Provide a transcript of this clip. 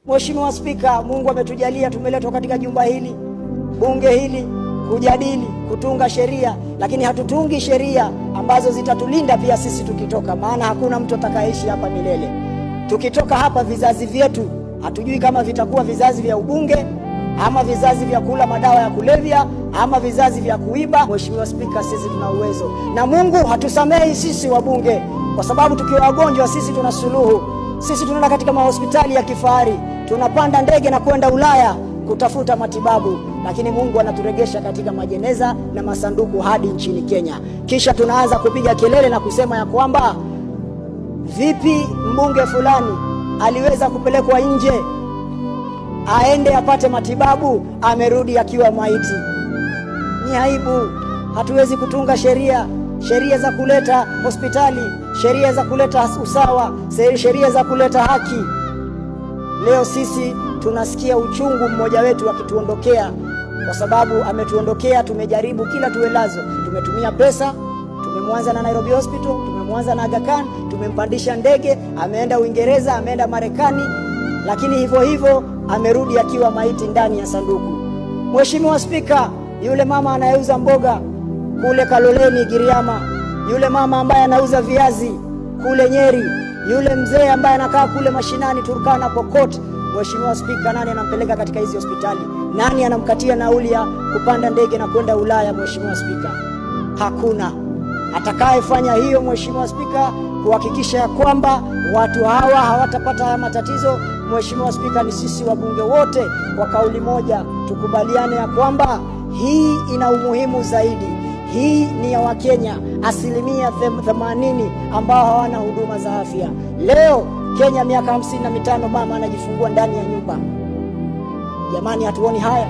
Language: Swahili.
Mheshimiwa Spika, Mungu ametujalia tumeletwa katika jumba hili, bunge hili, kujadili, kutunga sheria, lakini hatutungi sheria ambazo zitatulinda pia sisi tukitoka, maana hakuna mtu atakayeishi hapa milele. Tukitoka hapa, vizazi vyetu hatujui kama vitakuwa vizazi vya ubunge ama vizazi vya kula madawa ya kulevya ama vizazi vya kuiba. Mheshimiwa Spika, sisi tuna uwezo, na Mungu hatusamehi sisi wabunge, kwa sababu tukiwa wagonjwa sisi tuna suluhu. Sisi tunaenda katika mahospitali ya kifahari, tunapanda ndege na kwenda Ulaya kutafuta matibabu, lakini Mungu anaturegesha katika majeneza na masanduku hadi nchini Kenya. Kisha tunaanza kupiga kelele na kusema ya kwamba vipi mbunge fulani aliweza kupelekwa nje aende apate matibabu, amerudi akiwa maiti. Ni aibu. Hatuwezi kutunga sheria za kuleta hospitali, sheria za kuleta usawa, sheria za kuleta haki. Leo sisi tunasikia uchungu mmoja wetu akituondokea, kwa sababu ametuondokea. Tumejaribu kila tuwelazo, tumetumia pesa, tumemwanza na Nairobi Hospital, tumemwanza na Aga Khan, tumempandisha ndege, ameenda Uingereza, ameenda Marekani, lakini hivyo hivyo amerudi akiwa maiti ndani ya sanduku. Mheshimiwa Spika, yule mama anayeuza mboga kule Kaloleni Giriama, yule mama ambaye anauza viazi kule Nyeri, yule mzee ambaye anakaa kule mashinani Turkana, Pokot, Mheshimiwa Spika, nani anampeleka katika hizi hospitali? Nani anamkatia nauli ya kupanda ndege na kwenda Ulaya? Mheshimiwa Spika, hakuna atakayefanya hiyo, Mheshimiwa Spika, kuhakikisha ya kwamba watu hawa hawatapata haya matatizo. Mheshimiwa Spika, ni sisi wabunge wote kwa kauli moja tukubaliane ya kwamba hii ina umuhimu zaidi. Hii ni ya Wakenya 80% ambao hawana huduma za afya. Leo Kenya miaka 55 mama anajifungua ndani ya nyumba. Jamani, hatuoni haya?